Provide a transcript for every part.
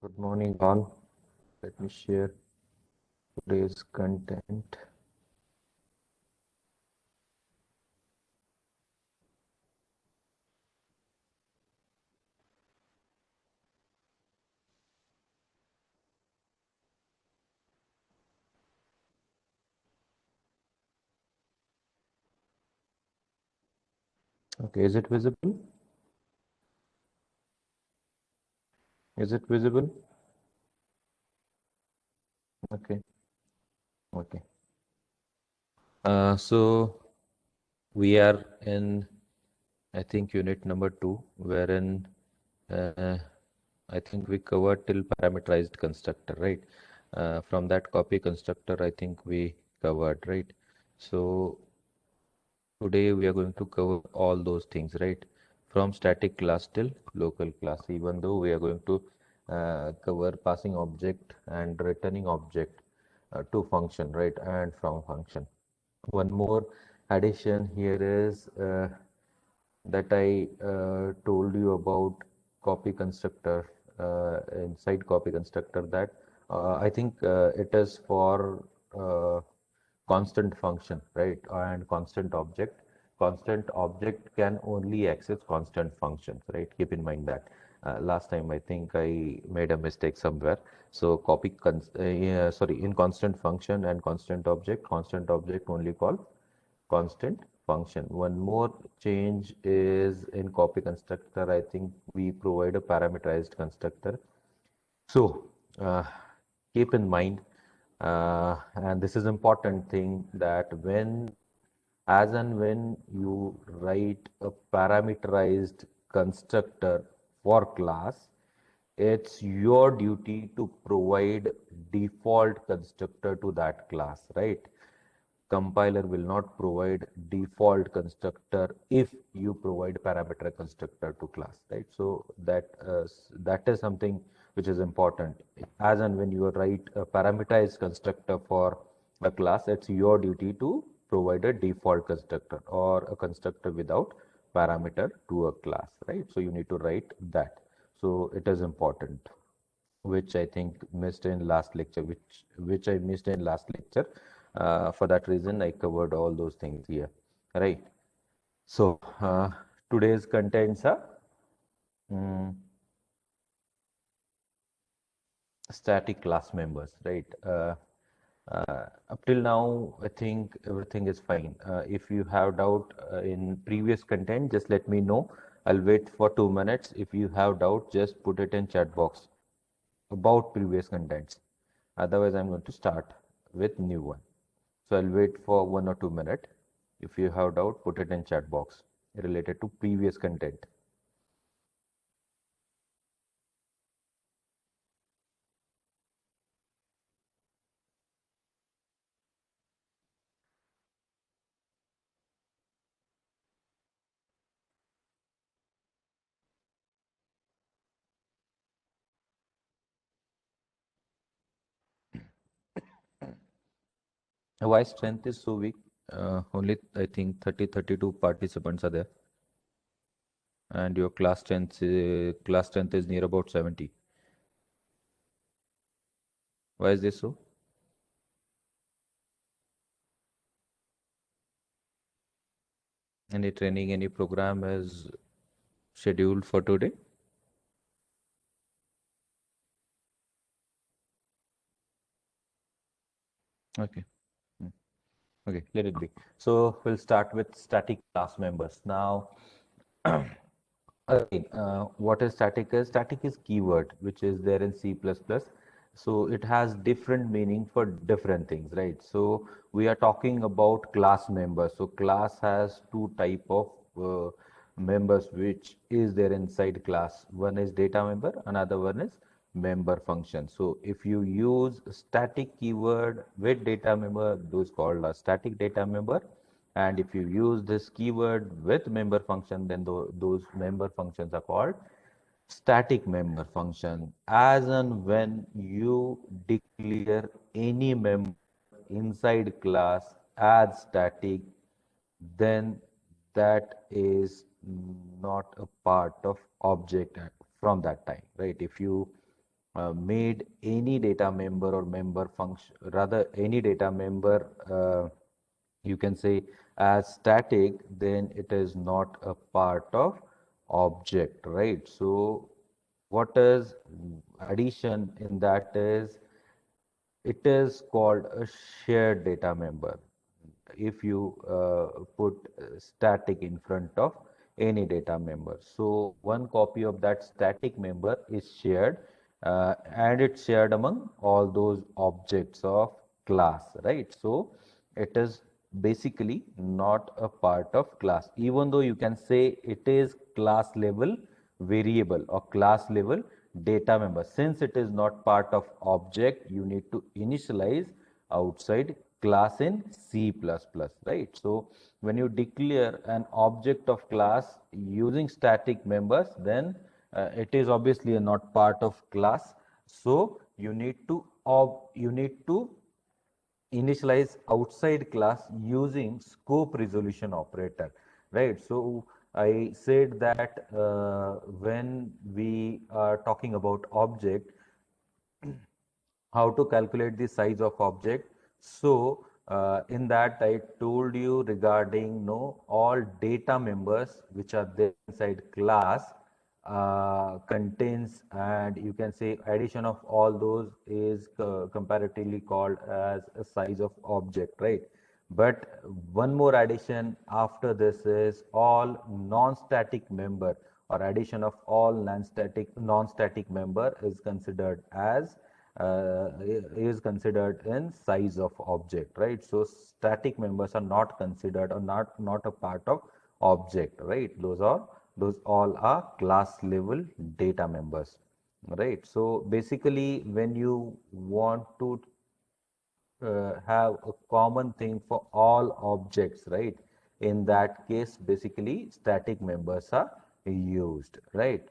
Good morning, all. Let me share today's content. Okay, is it visible? Is it visible? Okay, okay. So we are in, I think, unit number 2, wherein uh, I think we covered till parameterized constructor, right? From that copy constructor, I think we covered, right? So today we are going to cover all those things, right? From static class till local class, even though we are going to cover passing object and returning object to function, right? And from function. One more addition here is that I told you about copy constructor, inside copy constructor, that I think it is for constant function, right? And constant object. Constant object can only access constant functions, right? Keep in mind that. Last time I think I made a mistake somewhere. So yeah, sorry, in constant function and constant object only call constant function. One more change is in copy constructor. I think we provide a parameterized constructor. So keep in mind, and this is important thing, that as and when you write a parameterized constructor for class, it's your duty to provide default constructor to that class, right? Compiler will not provide default constructor if you provide parameter constructor to class, right? So that is something which is important. As and when you write a parameterized constructor for a class, it's your duty to provide a default constructor or a constructor without parameter to a class, right? So you need to write that. So it is important, which I think missed in last lecture, which I missed in last lecture. For that reason, I covered all those things here, right? So today's contents are mm, static class members, right? Up till now, I think everything is fine. If you have doubt in previous content, just let me know. I'll wait for 2 minutes. If you have doubt, just put it in chat box about previous contents. Otherwise, I'm going to start with new one. So I'll wait for 1 or 2 minutes. If you have doubt, put it in chat box related to previous content. Why strength is so weak? Only I think 32 participants are there, and your class strength is near about 70. Why is this so? Any training, any program is scheduled for today? Okay. Hmm. Okay, let it be. So we'll start with static class members. Now, again, what is static is? Static is keyword, which is there in C++. So it has different meaning for different things, right? So we are talking about class members. So class has two type of members, which is there inside class. One is data member, another one is member function. So if you use static keyword with data member, those called a static data member. And if you use this keyword with member function, then those member functions are called static member function. As and when you declare any member inside class as static, then that is not a part of object from that time, right? If you made any data member or member function, rather any data member, you can say as static, then it is not a part of object, right? So what is addition in that is it is called a shared data member if you put static in front of any data member. So one copy of that static member is shared and it's shared among all those objects of class, right? So it is basically not a part of class, even though you can say it is class level variable or class level data member. Since it is not part of object, you need to initialize outside class in C++, right? So when you declare an object of class using static members, then it is obviously not part of class. So you need to initialize outside class using scope resolution operator, right? So I said that when we are talking about object, how to calculate the size of object. So in that I told you regarding all data members which are there inside class contains, and you can say addition of all those is comparatively called as a size of object, right? But one more addition after this is all non-static member, or addition of all non-static member is considered as is considered in size of object, right? So static members are not considered or not a part of object, right? Those all are class level data members, right? So basically when you want to have a common thing for all objects, right? In that case, basically static members are used, right?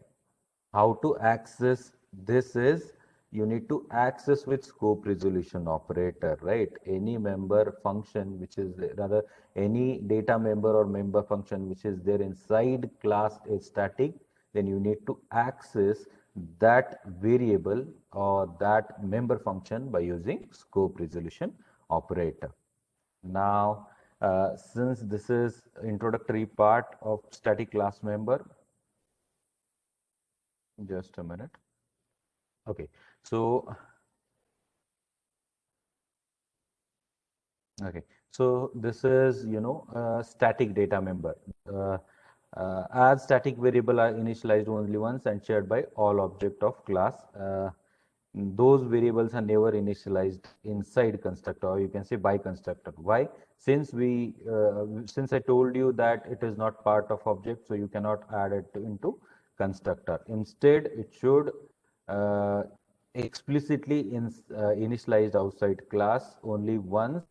How to access this is you need to access with scope resolution operator, right? Any member function which is rather any data member or member function which is there inside class is static, then you need to access that variable or that member function by using scope resolution operator. Now since this is introductory part of static class member, just a minute. Okay, so so this is static data member. As static variable are initialized only once and shared by all object of class. Those variables are never initialized inside constructor, or you can say by constructor. Why? Since I told you that it is not part of object, so you cannot add it into constructor. Instead, it should uh, explicitly initialized outside class only once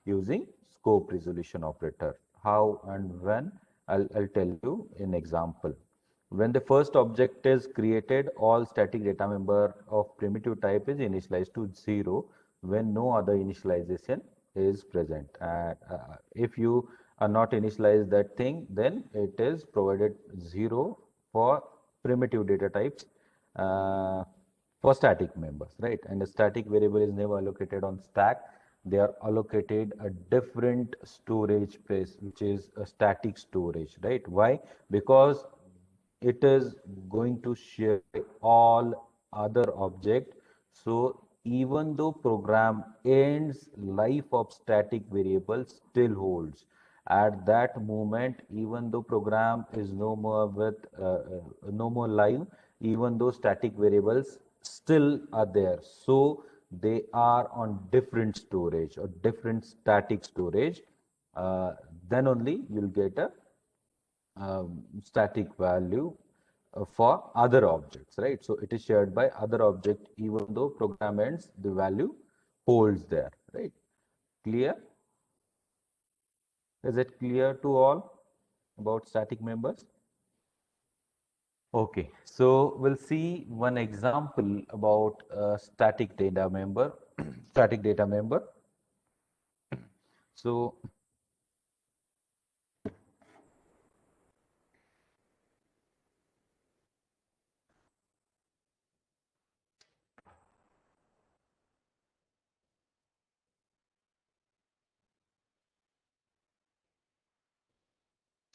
using scope resolution operator. How and when? I'll tell you in example. When the first object is created, all static data member of primitive type is initialized to 0 when no other initialization is present. And if you are not initialize that thing, then it is provided 0 for primitive data types for static members, right? And the static variable is never allocated on stack. They are allocated a different storage place, which is a static storage, right? Why? Because it is going to share all other object. So even though program ends, life of static variable still holds. At that moment, even though program is no more live, even though static variables still are there. So they are on different storage or different static storage. Then only you'll get a static value for other objects, right? So it is shared by other object, even though program ends, the value holds there, right? Clear? Is it clear to all about static members? Okay, so we'll see one example about static data member, static data member. So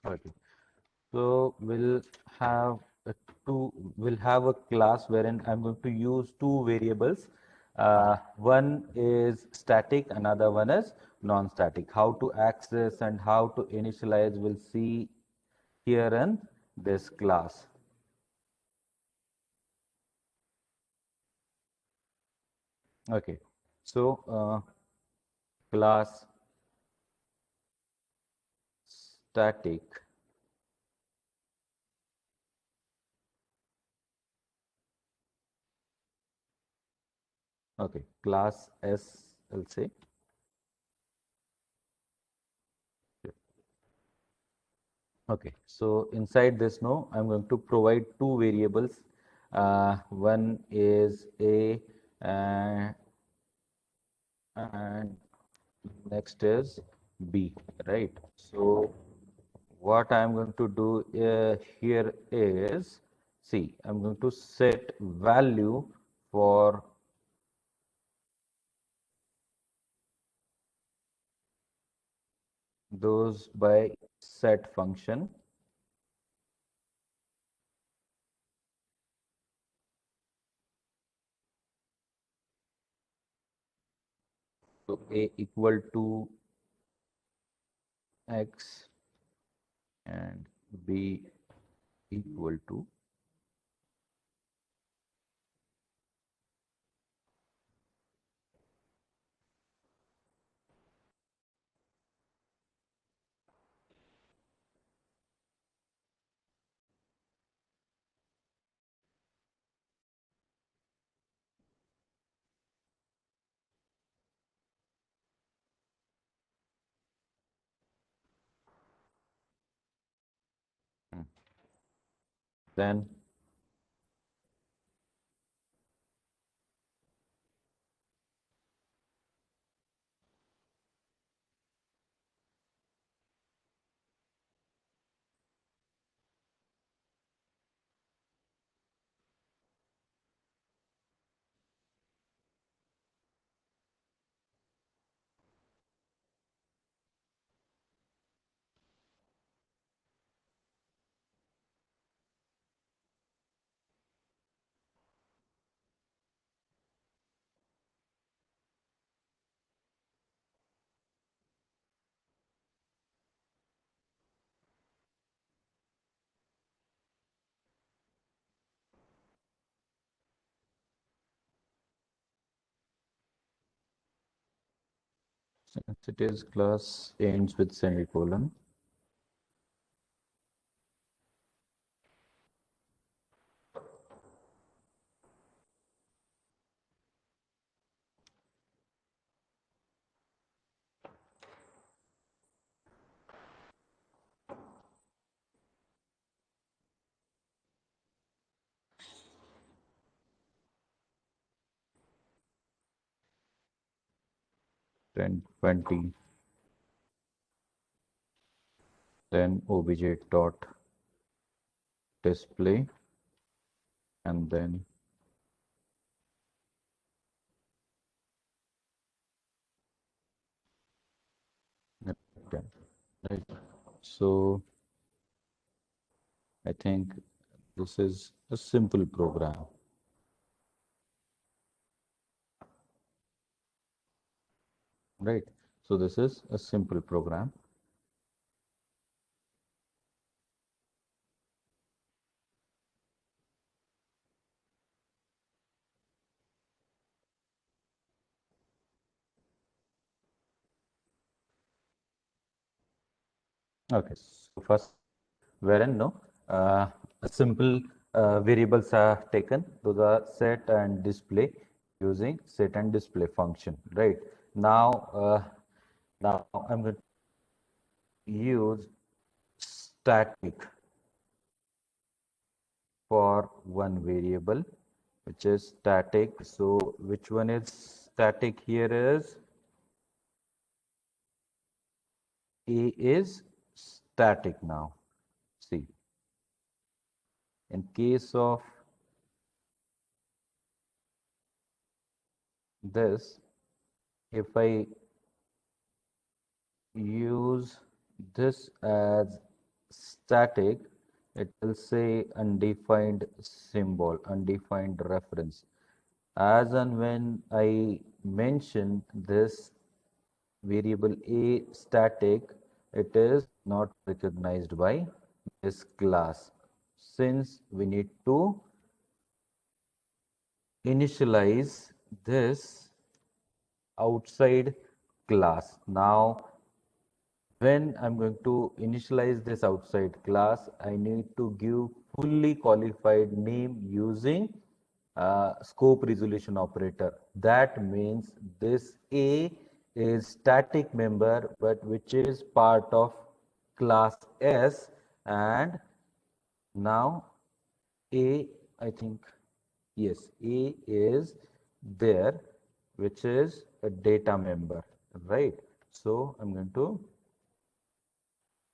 Okay. So have a we'll have a class wherein I'm going to use two variables. One is static, another one is non-static. How to access and how to initialize we'll see here in this class. Okay. So class static. Okay. Class S, I'll say. Okay, so inside this no, I'm going to provide two variables. One is A uh, and next is B, right? So what I'm going to do here is, see, I'm going to set value for those by set function. So A equal to X and B equal to. Hmm. Then since it is class ends with semicolon, 10, 20, then obj dot display, and then ten, right? So I think this is a simple program, right? So this is a simple program. Okay, so first, wherein no, a simple variables are taken. Those are set and display using set and display function, right? Now, now I'm going to use static for one variable, which is static. So which one is static here is A is static now. See, in case of this, if I use this as static, it will say undefined symbol, undefined reference. As and when I mention this variable a static, it is not recognized by this class, since we need to initialize this outside class. Now, when I'm going to initialize this outside class, I need to give fully qualified name using scope resolution operator. That means this A is static member, but which is part of class S, and now A, I think, yes, A is there, which is a data member, right? So I'm going to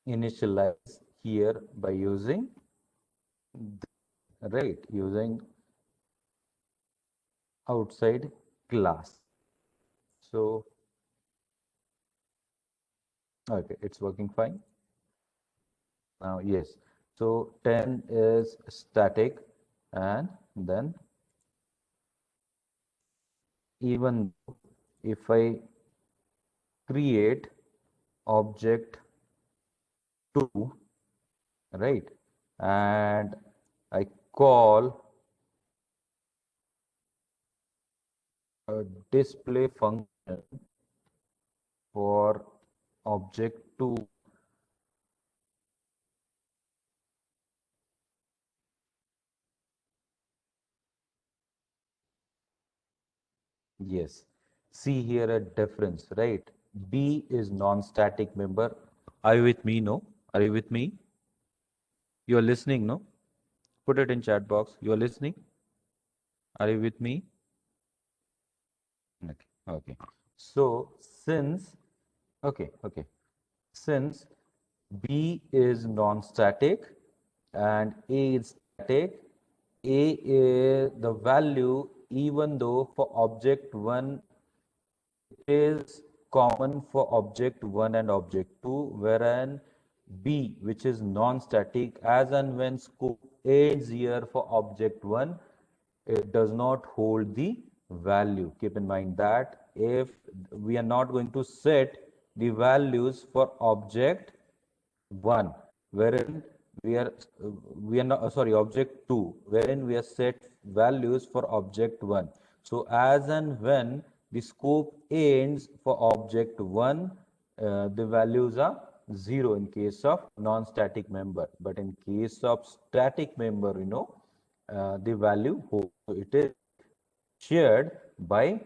initialize here by using, right, using outside class. So, okay, it's working fine. Now, yes. So 10 is static, and then even if I create object 2, right, and I call a display function for object 2, yes. See here a difference, right? B is non-static member. Are you with me? No? Are you with me? You are listening, no? Put it in chat box. You are listening? Are you with me? Okay. Okay. So since, okay. Since B is non-static and A is static, A is the value, even though for object 1 is common for object 1 and object 2, wherein B, which is non-static, as and when scope ends here for object 1, it does not hold the value. Keep in mind that if we are not going to set the values for object 1, wherein we are not sorry, object 2, wherein we are set values for object 1. So as and when the scope ends for object 1, the values are 0 in case of non-static member, but in case of static member, the value holds. So it is shared by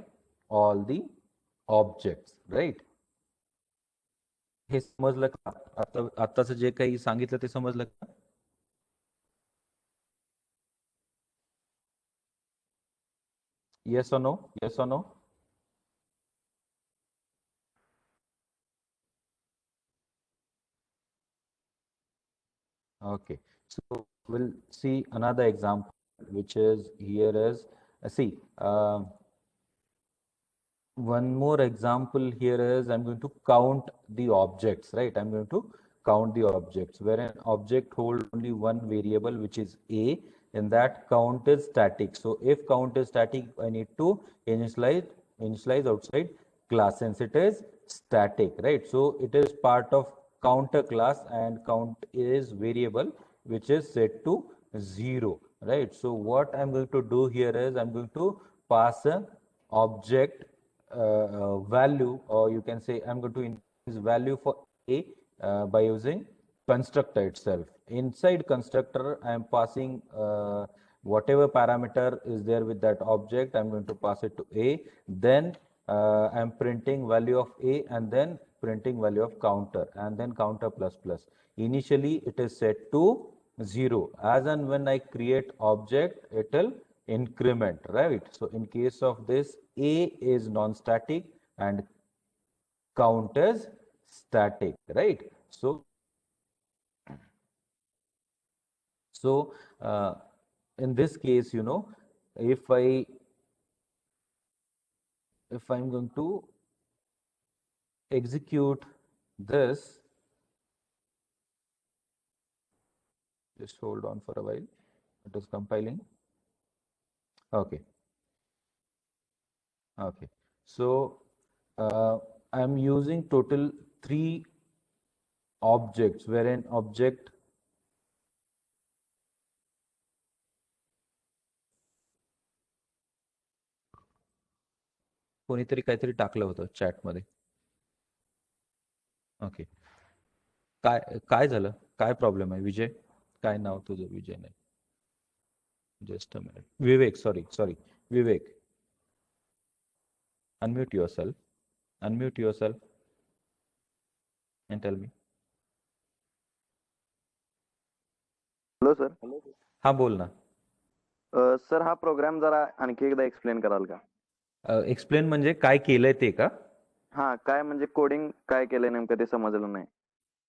all the objects, right? हे समजलं का? आत्ताचं जे काही सांगितलं ते समजलं का? Yes or no? Yes or no? Okay. So we'll see another example, which is here is, see, one more example here is I'm going to count the objects, right? I'm going to count the objects where an object holds only one variable, which is A, and that count is static. So if count is static, I need to initialize outside class since it is static, right? So it is part of counter class, and count is variable which is set to 0, right? So what I'm going to do here is I'm going to pass a object value, or you can say I'm going to increase value for A by using constructor itself. Inside constructor, I am passing whatever parameter is there with that object, I'm going to pass it to A. Then I'm printing value of A, and then printing value of counter, and then counter plus plus. Initially, it is set to 0. As and when I create object, it will increment, right? So in case of this, A is non-static and count is static, right? So in this case, if I if I'm going to execute this, Just hold on for a while. It is compiling. Okay. Okay. So I'm using total 3 objects wherein object कोणीतरी काहीतरी टाकलं होतं चॅटमध्ये. Okay. काय काय झालं? काय problem आहे विजय? काय नाव तुझं? विजय नाही. Just a minute. Vivek, sorry. Vivek. Unmute yourself. Unmute yourself and tell me. Hello sir. हा बोल ना. सर हा प्रोग्राम जरा आणखी एकदा एक्सप्लेन कराल का? एक्सप्लेन म्हणजे काय केलंय ते का? हा, काय म्हणजे कोडिंग काय केलंय नेमकं ते समजलं नाही.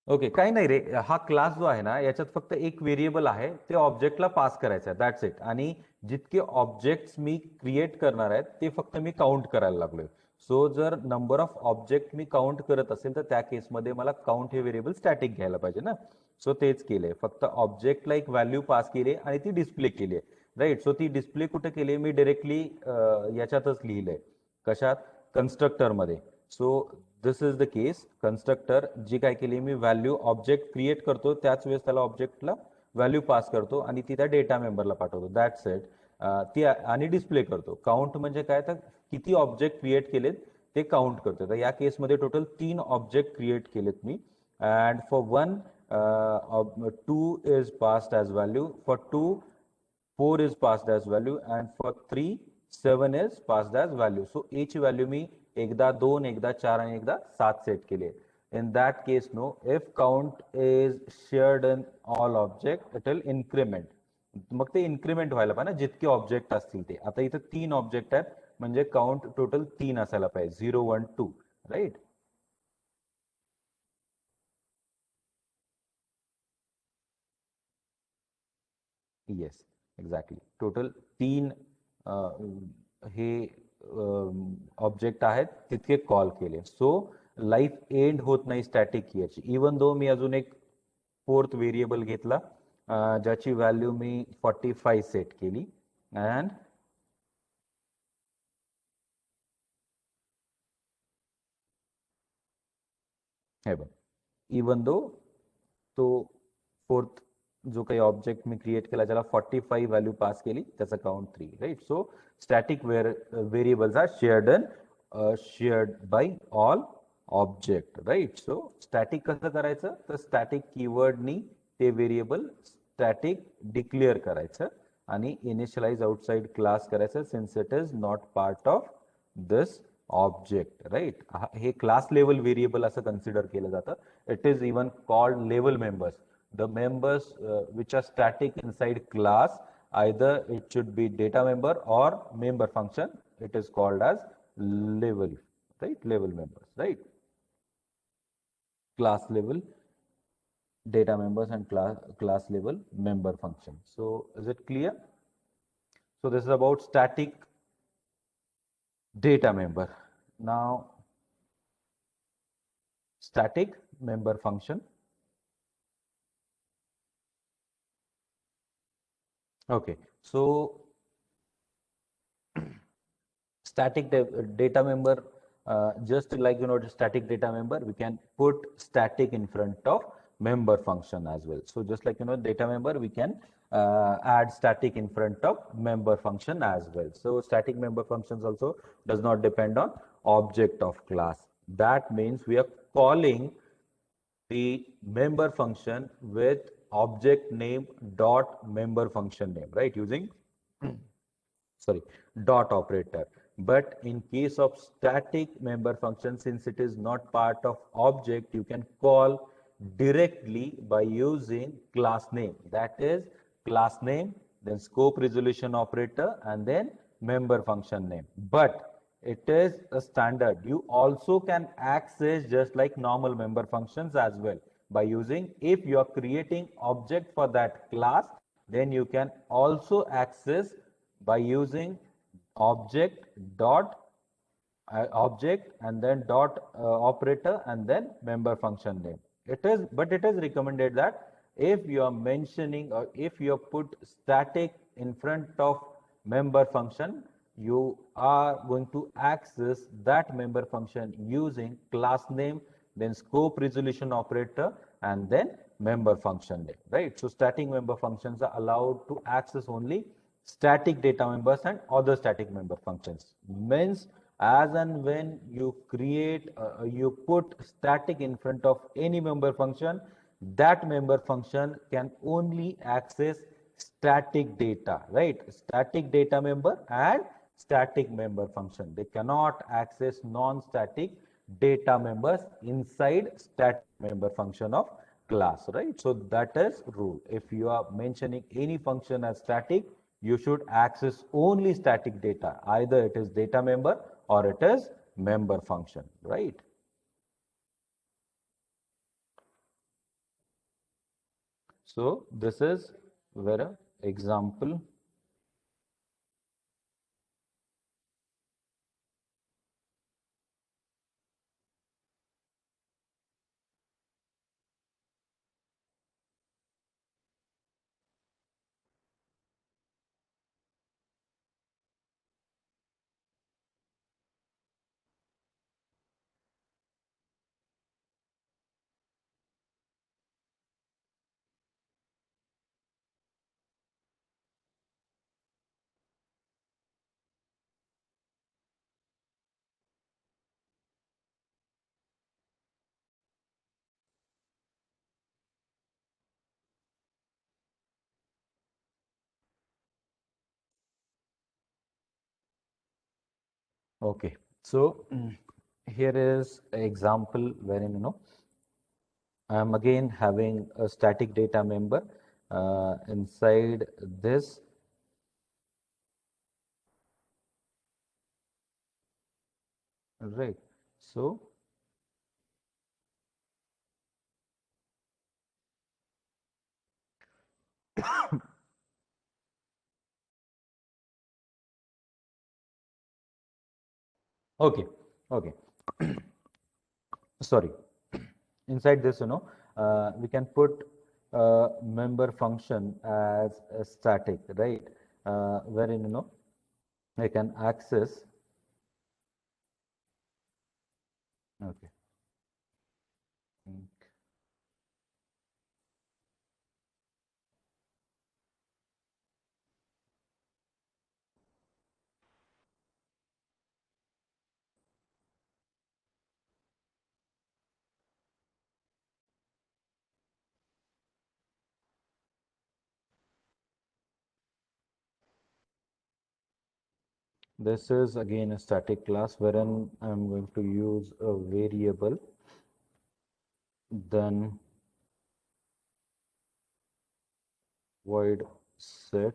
ओके, काही नाही रे. हा क्लास जो आहे ना याच्यात फक्त एक व्हेरिएबल आहे, ते ऑब्जेक्टला पास करायचं आहे, दॅट्स इट. आणि जितके ऑब्जेक्ट्स मी क्रिएट करणार आहेत ते फक्त मी काउंट करायला लागलोय. सो जर number of object me count करत असेल तर त्या केसमध्ये मला काउंट हे व्हेरिएबल स्टॅटिक घ्यायला पाहिजे ना. सो तेच केलंय, फक्त ऑब्जेक्टला एक व्हॅल्यू पास केली आणि ती डिस्प्ले केली आहे, राईट. सो ती डिस्प्ले कुठे केली मी डायरेक्टली याच्यातच लिहिलंय. कशात? कन्स्ट्रक्टरमध्ये. So this is the case. Constructor जी काय केली मी व्हॅल्यू ऑब्जेक्ट क्रिएट करतो त्याच वेळेस त्याला ऑब्जेक्टला व्हॅल्यू पास करतो आणि ती त्या डेटा मेंबरला पाठवतो, दॅट्स इट. ती आणि डिस्प्ले करतो. काउंट म्हणजे काय, तर किती ऑब्जेक्ट क्रिएट केलेत ते काउंट करतो. तर या केसमध्ये टोटल 3 ऑब्जेक्ट क्रिएट केलेत मी. And for 1 2 is passed as value, for 2 4 is passed as value, and for 3 7 is passed as value. So each value मी एकदा 2, एकदा 4 आणि एकदा 7 सेट केले. In that case, no, if count is shared in all object, it will increment. मग ते increment व्हायला पाहिजे ना जितके ऑब्जेक्ट असतील ते. आता इथे 3 ऑब्जेक्ट आहेत म्हणजे काउंट टोटल 3 असायला पाहिजे, 0 1 2, राईट. Yes, exactly. टोटल 3 हे ऑब्जेक्ट आहेत तितके कॉल केले. सो लाईफ एंड होत नाही स्टॅटिक कीची. इवन दो मी अजून एक 4th व्हेरिएबल घेतला ज्याची व्हॅल्यू मी 45 सेट केली. अँड हे बघ, इवन दो तो 4th जो काही ऑब्जेक्ट मी क्रिएट केला ज्याला 45 व्हॅल्यू पास केली त्याचा count 3, right. So static variables are shared by all object, right. So static कसं करायचं, तर स्टॅटिक कीवर्डनी ते व्हेरिएबल स्टॅटिक डिक्लेअर करायचं आणि इनिशियलाइज आउटसाइड क्लास करायचं, since it is not part of this object, right. हे क्लास लेवल व्हेरिएबल असं consider केलं जातं. It is even called level members. The members which are static inside class, either it should be data member or member function, it is called as level, right? Level members, right? Class level data members and class level member function. So is it clear? So this is about static data member. Now static member function. Okay, so static data member, just like static data member, we can put static in front of member function as well. So just like data member, we can add static in front of member function as well. So static member functions also does not depend on object of class. That means we are calling the member function with object name dot member function name, right, using sorry, dot operator. But in case of static member function, since it is not part of object, you can call directly by using class name. That is class name, then scope resolution operator, and then member function name. But it is a standard. You also can access just like normal member functions as well by using, if you are creating object for that class, then you can also access by using object dot object and then dot operator and then member function name. But it is recommended that if you are mentioning or if you put static in front of member function, you are going to access that member function using class name, then scope resolution operator, and then member function name, right? So static member functions are allowed to access only static data members and other static member functions. Means as and when you create, you put static in front of any member function, that member function can only access static data, right? Static data member and static member function. They cannot access non-static data members inside static member function of class, right? So that is rule. If you are mentioning any function as static, you should access only static data. Either it is data member or it is member function, right? So this is where a example. Okay, so here is an example wherein I'm again having a static data member inside this, right? So okay, okay, sorry. Inside this, we can put member function as a static, right? Wherein I can access. Okay. Mm. This is again a static class wherein I'm going to use a variable, then void set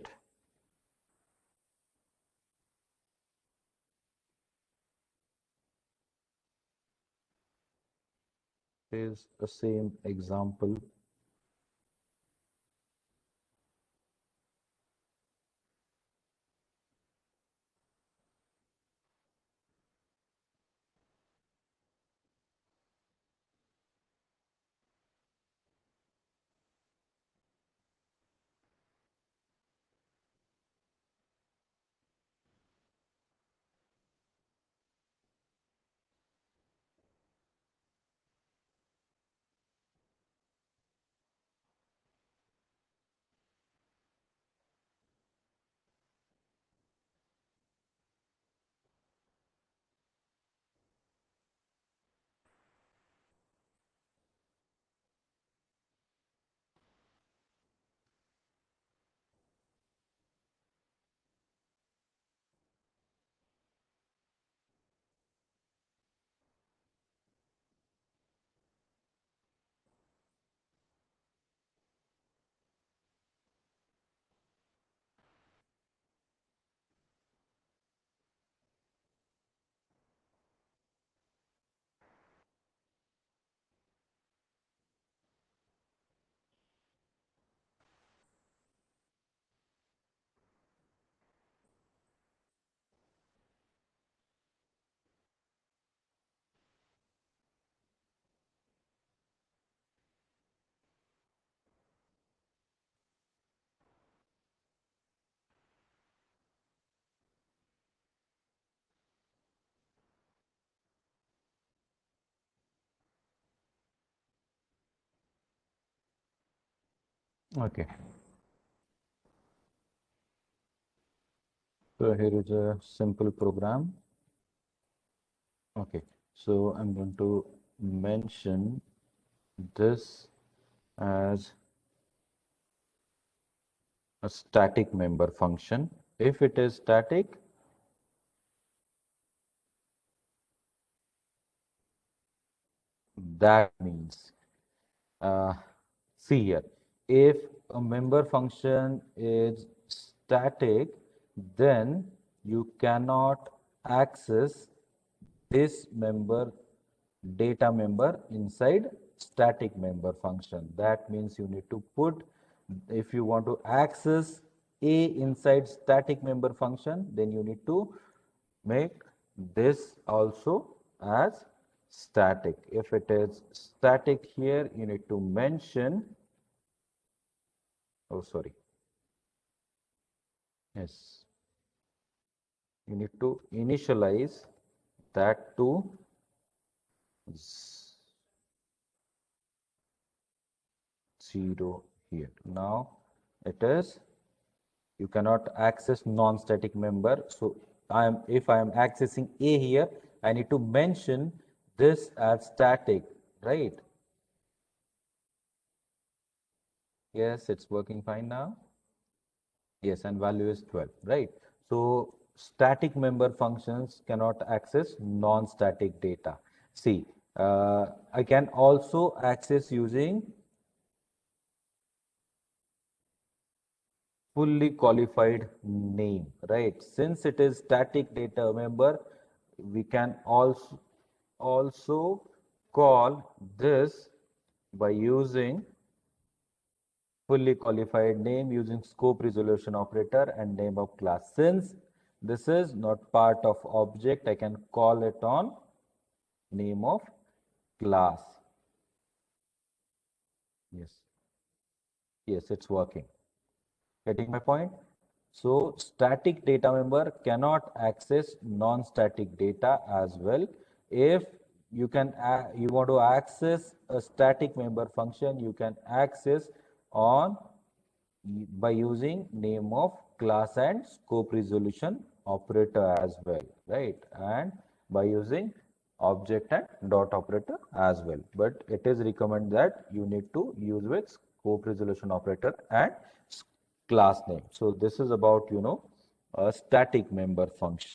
is the same example. Okay. So here is a simple program. Okay. So I'm going to mention this as a static member function. If it is static, that means, see here, if a member function is static, then you cannot access this data member inside static member function. That means you need to put, if you want to access A inside static member function, then you need to make this also as static. If it is static here, you need to mention, oh sorry, yes, you need to initialize that to 0 here. Now it is, you cannot access non-static member. So if I am accessing A here, I need to mention this as static, right? Yes, it's working fine now. Yes, and value is 12, right? So static member functions cannot access non-static data. See, I can also access using fully qualified name, right? Since it is static data member, we can also call this by using fully qualified name using scope resolution operator and name of class. Since this is not part of object, I can call it on name of class. Yes, yes, it's working. Getting my point? So static data member cannot access non-static data as well. If you want to access a static member function, you can access on by using name of class and scope resolution operator as well, right? And by using object and dot operator as well. But it is recommended that you need to use with scope resolution operator and class name. So this is about, a static member function,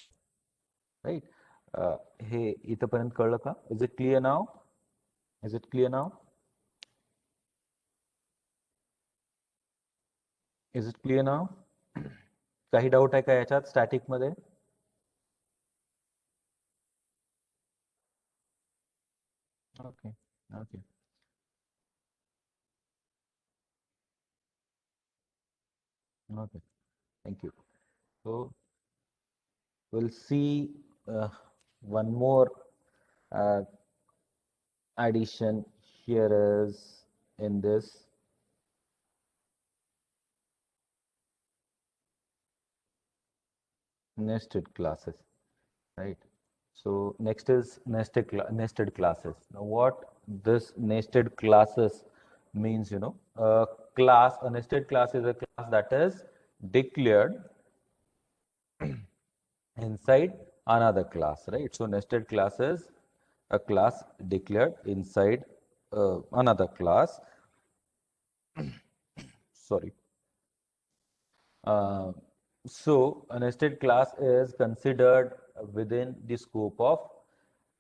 right? हे इथपर्यंत कळलं का? Is it clear now? Is it clear now? Is it clear now? काही doubt आहे का याच्यात static मध्ये? Okay, okay, okay. Thank you. So we'll see one more uh, addition here is in this nested classes, right? So next is nested classes. Now what this nested classes means, a nested class is a class that is declared inside another class, right? So nested class is a class declared inside another class. Sorry. Uh, so a nested class is considered within the scope of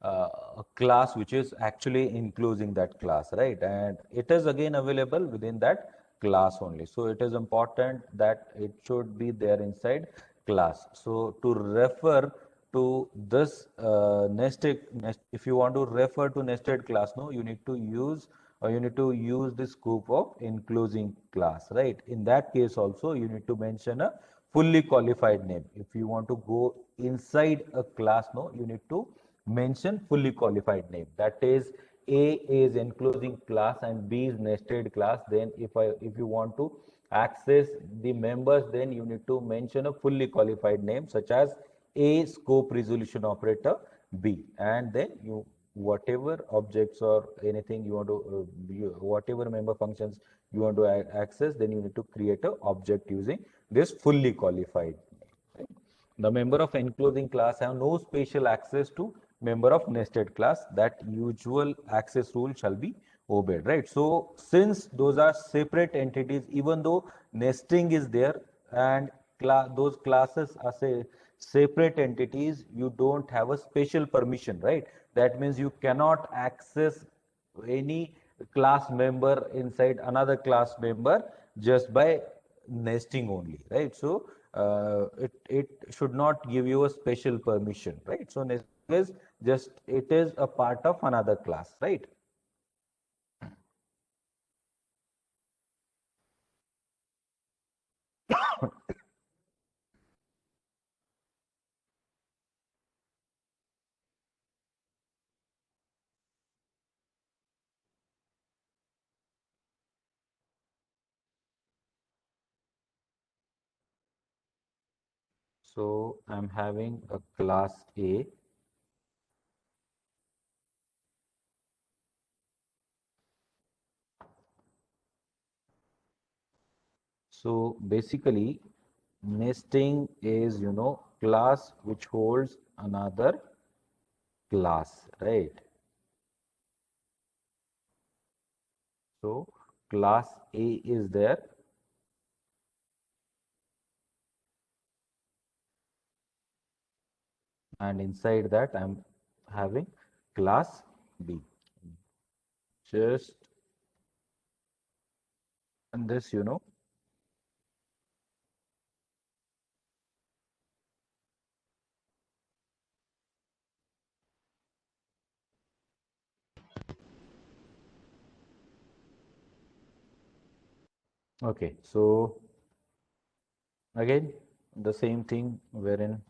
a class which is actually including that class, right? And it is again available within that class only. So it is important that it should be there inside class. So to refer to this if you want to refer to nested class, no, you need to use the scope of including class, right? In that case also you need to mention a fully qualified name. If you want to go inside a class, no, you need to mention fully qualified name. That is, A is enclosing class and B is nested class. Then if you want to access the members, then you need to mention a fully qualified name such as A scope resolution operator B, and then whatever objects or anything you want to whatever member functions you want to access, then you need to create a object using this fully qualified. Right? The member of enclosing class have no special access to member of nested class. That usual access rule shall be obeyed, right? So since those are separate entities, even though nesting is there and those classes are say separate entities, you don't have a special permission, right? That means you cannot access any class member inside another class member just by nesting only, right? So it should not give you a special permission, right? So nesting is just, it is a part of another class, right? So I'm having a class A. So basically, nesting is, class which holds another class, right? So class A is there, and inside that I'm having class B. Just and this, okay. So again, the same thing wherein,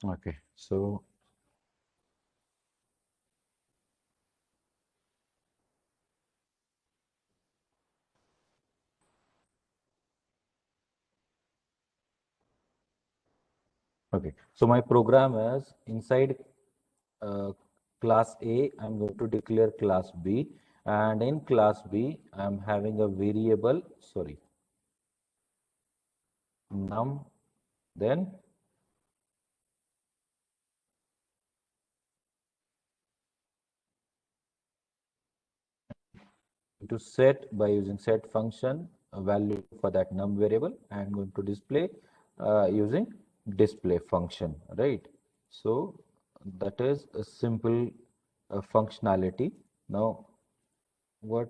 okay. So okay. So my program is inside uh, class A, I'm going to declare class B, and in class B, I'm having a variable, sorry, num, then to set by using set function a value for that num variable. I'm going to display using display function, right? So that is a simple functionality. Now what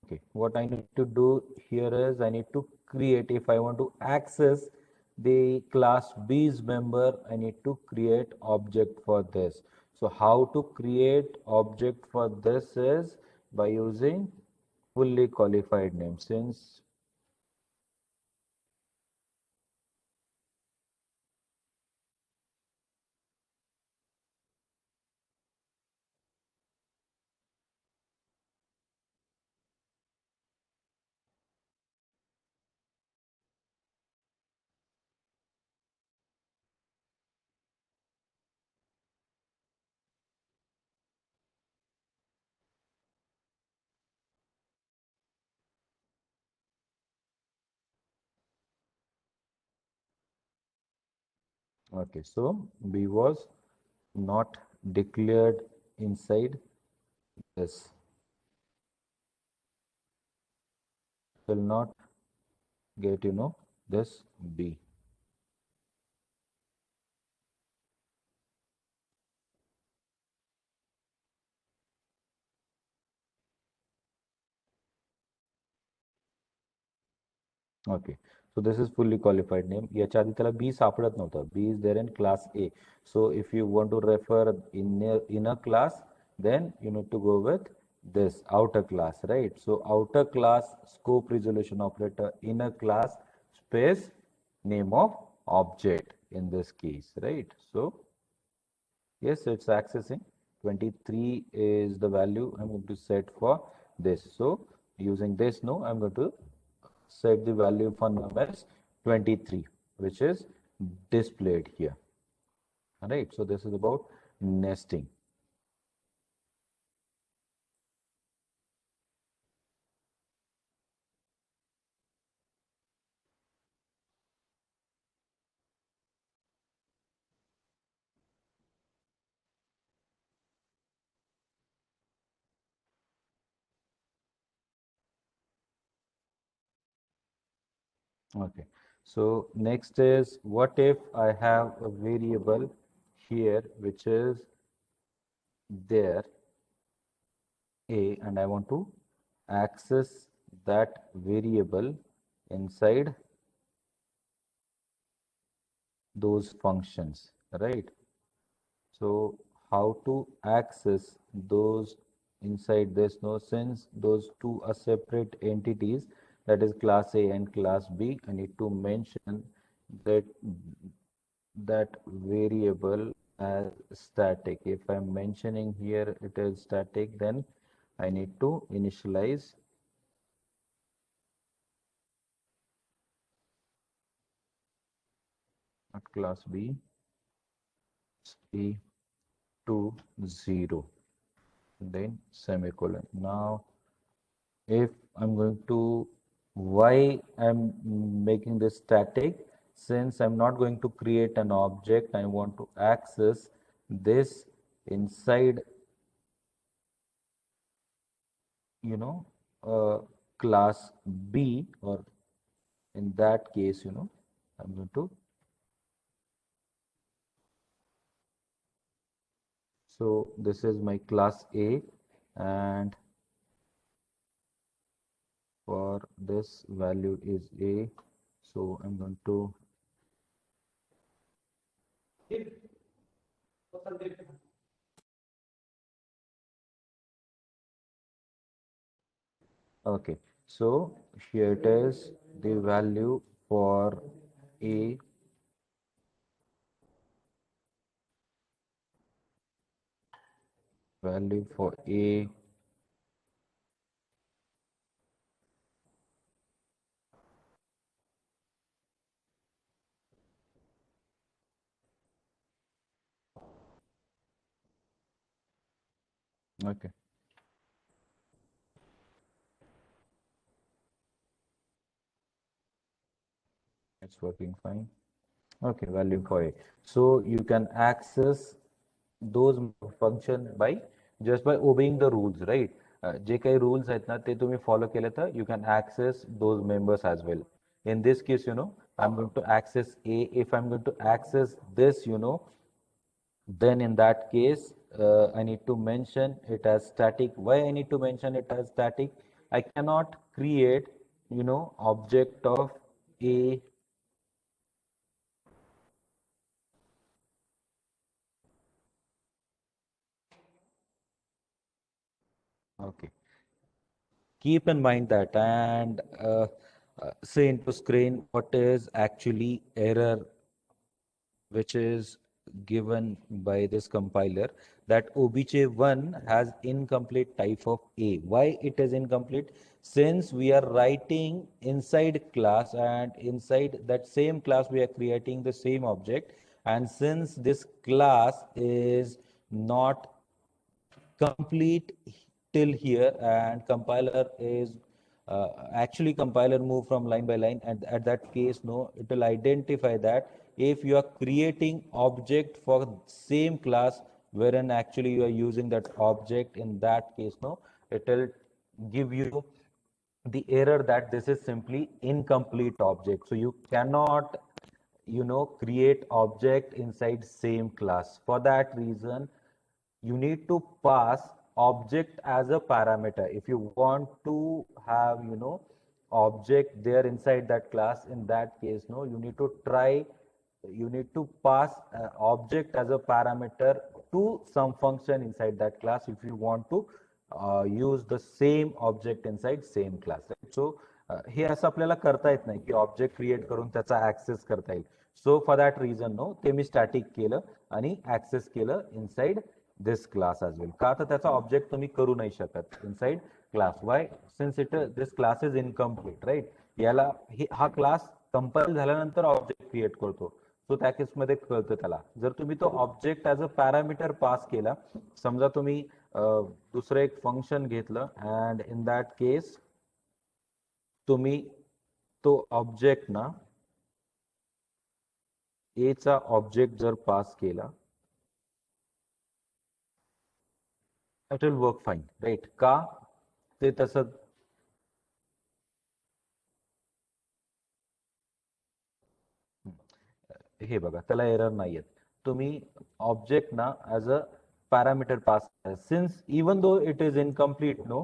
Okay, what I need to do here is I need to create, if I want to access the class B's member, I need to create object for this. So how to create object for this is by using fully qualified name. Since, okay, so B was not declared inside this, will not get, this B. Okay, So this is fully qualified name. याच्या आधी त्याला B सापडत नव्हतं. B is there in class A. So if you want to refer in a class, then you need to go with this outer class, right? So outer class scope resolution operator, inner class space name of object in this case, right? So yes, it's accessing. 23 is the value I'm going to set for this. So using this, no, I'm going to set the value for num as 23, which is displayed here. All right. So this is about nesting. Okay. So next is, what if I have a variable here which is there A, and I want to access that variable inside those functions, right? So how to access those inside this? No, since those two are separate entities, that is class A and class B, I need to mention that variable as static. If I'm mentioning here it is static, then I need to initialize at class B C to 0, then semicolon. Now if I'm going to, why I'm making this static, since I'm not going to create an object, I want to access this inside, you know, class B, or in that case, I'm going to, so this is my class A, and for this value is A, so I'm going to, okay, so here it is, the value for A, value for A, okay, it's working fine. Okay, value for A. So you can access those function by just by obeying the rules, right? जे काही rules आहेत ना ते तुम्ही follow केले तर you can access those members as well. In this case, I'm going to access A. If I'm going to access this, then in that case, I need to mention it as static. Why I need to mention it as static? I cannot create, object of A. Okay. Keep in mind that, and say into screen what is actually error which is given by this compiler, that obj1 has incomplete type of A. Why it is incomplete? Since we are writing inside class, and inside that same class we are creating the same object, and since this class is not complete till here, and compiler is actually compiler move from line by line, and at that case, no, it will identify that if you are creating object for same class wherein actually you are using that object, in that case, no, it will give you the error that this is simply incomplete object. So you cannot, create object inside same class. For that reason, you need to pass object as a parameter if you want to have, object there inside that class, in that case, no, you need to pass object as a parameter to some function inside that class if you want to use the same object inside same class, right? So हे असं आपल्याला करता येत नाही की object create करून त्याचा access करता येईल. So for that reason no, ते मी स्टॅटिक केलं आणि ऍक्सेस केलं inside this class as well. का तर त्याचा ऑब्जेक्ट तुम्ही करू नाही शकत inside class. Why? Since this class is incomplete, right? याला हा क्लास कंपाईल झाल्यानंतर ऑब्जेक्ट क्रिएट करतो. सो त्या केसमध्ये कळतं त्याला. जर तुम्ही तो object as a parameter pass केला, समजा तुम्ही दुसरं एक फंक्शन घेतलं अँड इन दॅट केस तुम्ही तो ऑब्जेक्ट ना ए चा ऑब्जेक्ट जर पास केला, it will work fine, right? का ते तसं हे बघा, त्याला एरर नाही येत. तुम्ही ऑब्जेक्ट ना as a parameter pass, since even though it is incomplete, no,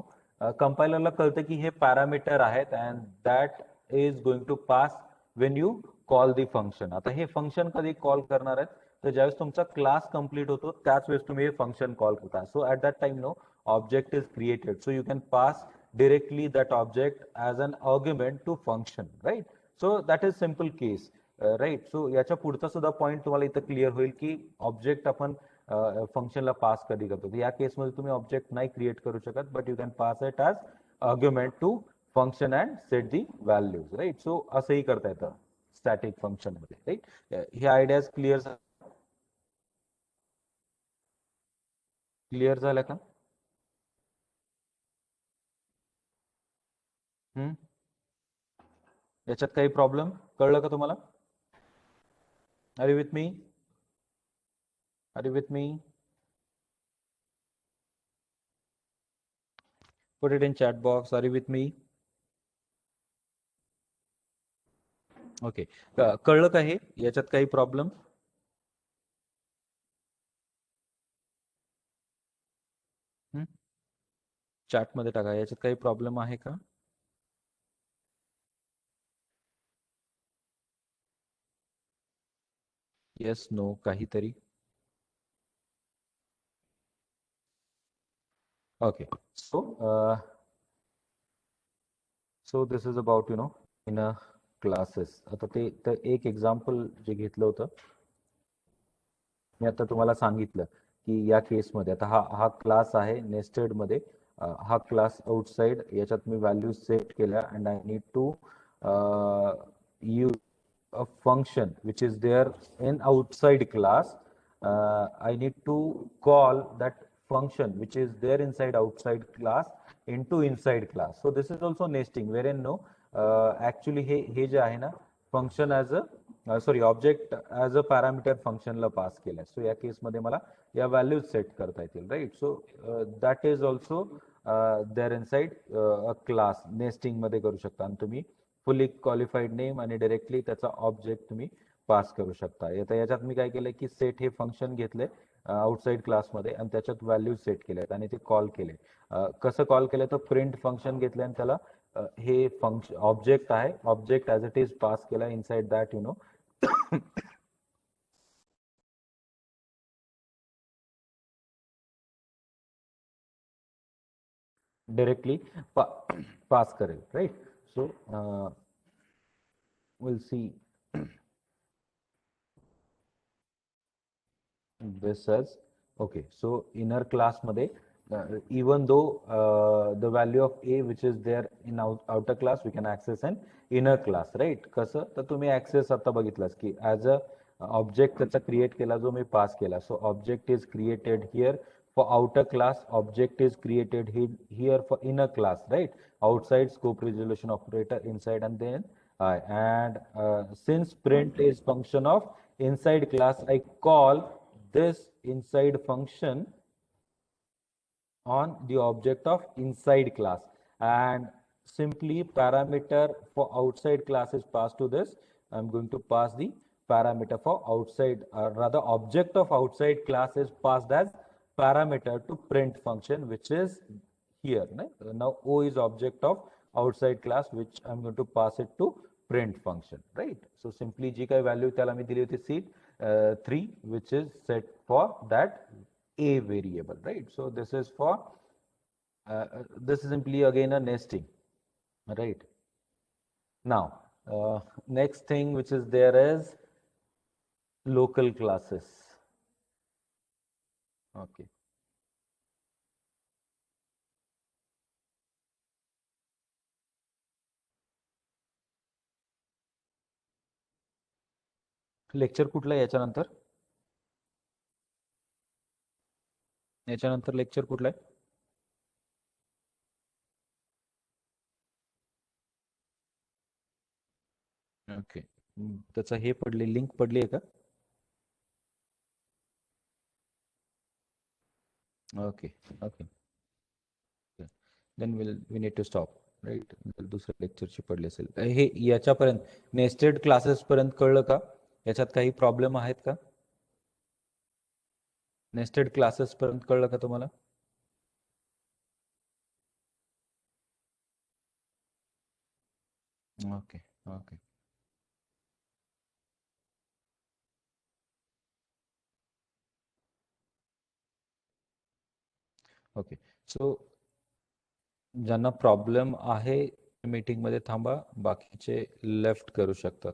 कंपायलरला कळतं की हे पॅरामीटर आहेत and that is going to pass when you call the function. आता हे फंक्शन कधी कॉल करणार आहेत? तर ज्यावेळेस तुमचा क्लास कंप्लीट होतो त्याच वेळेस तुम्ही हे फंक्शन कॉल करता. So at that time no, object is created, so you can pass directly that object as an argument to function, right? So that is simple case, right? So याच्या पुढचा सुद्धा point तुम्हाला इथं clear होईल की object आपण फंक्शनला पास कधी करतो. या केसमध्ये तुम्ही ऑब्जेक्ट नाही क्रिएट करू शकत, but you can pass it as argument to function and set the values, right? So असंही करता येतं स्टॅटिक फंक्शन मध्ये, राईट? हे आयडियाज क्लिअर झाल्या का? याच्यात काही प्रॉब्लेम कळलं का तुम्हाला? Are you with me? Are you with me? Put it in chat box. Are you with me? Okay. कळलं का हे? याच्यात काही प्रॉब्लेम? चॅट मध्ये टाका. याच्यात काही प्रॉब्लेम आहे का? येस, नो, काहीतरी? Okay. So this is about in a classes. आता ते तर एक एक्झाम्पल जे घेतलं होतं, मी आता तुम्हाला सांगितलं की या केसमध्ये आता हा क्लास आहे नेस्टेड मध्ये. हा क्लास आउटसाइड, याच्यात मी व्हॅल्यू सेट केल्या and I need to use a function which is there in outside class. I need to call that function which is there inside outside class into inside class. So this is also nesting, wherein no, actually हे जे आहे ना, function as a sorry, object as a parameter function ला पास केलाय. सो या case मध्ये मला या values set करता येतील, right? So that is also there inside a class. Nesting मध्ये करू शकता आणि तुम्ही फुली क्वालिफाईड नेम आणि डायरेक्टली त्याचा ऑब्जेक्ट तुम्ही पास करू शकता. आता याच्यात मी काय केलंय की सेट हे फंक्शन घेतले आउटसाइड क्लासमध्ये आणि त्याच्यात व्हॅल्यूज सेट केलेत आणि ते कॉल केले. कसं कॉल केलं तर प्रिंट फंक्शन घेतले आणि त्याला हे फंक्शन ऑब्जेक्ट आहे, object as it is pass केला इनसाइड दॅट डायरेक्टली पास करेल, right? So we'll see this as okay. So inner class मध्ये even though the value of a which is there in outer class we can access an inner class, right? कसं तर तुम्ही access आता बघितलास की as a object त्याचा create केला जो मी पास केला. So object is created here for outer class, object is created here for inner class, right? Outside scope resolution operator, inside, and then and since print is function of inside class, I call this inside function on the object of inside class, and simply parameter for outside class is passed to this. I'm going to pass the parameter for outside, rather object of outside class is passed as parameter to print function which is here. Now O is object of outside class which I'm going to pass it to print function, right? So simply जी काय value त्याला मी दिली होती seed 3 which is set for that a variable, right? So this is for this is simply again a nesting, right? Now next thing which is there is local classes. Okay. Lecture कुठलं आहे याच्यानंतर? याच्यानंतर lecture कुठलं आहे? Okay. त्याचा हे पडले link पडली आहे का? Okay okay. Then we need to stop, right? दुसऱ्या लेक्चरची पडली असेल. हे याच्यापर्यंत नेस्टेड क्लासेस पर्यंत कळलं का? याच्यात काही प्रॉब्लेम आहेत का? नेस्टेड क्लासेस पर्यंत कळलं का तुम्हाला? Okay okay. ओके. सो ज्यांना प्रॉब्लेम आहे मीटिंग मध्ये थांबा, बाकीचे लेफ्ट करू शकतात.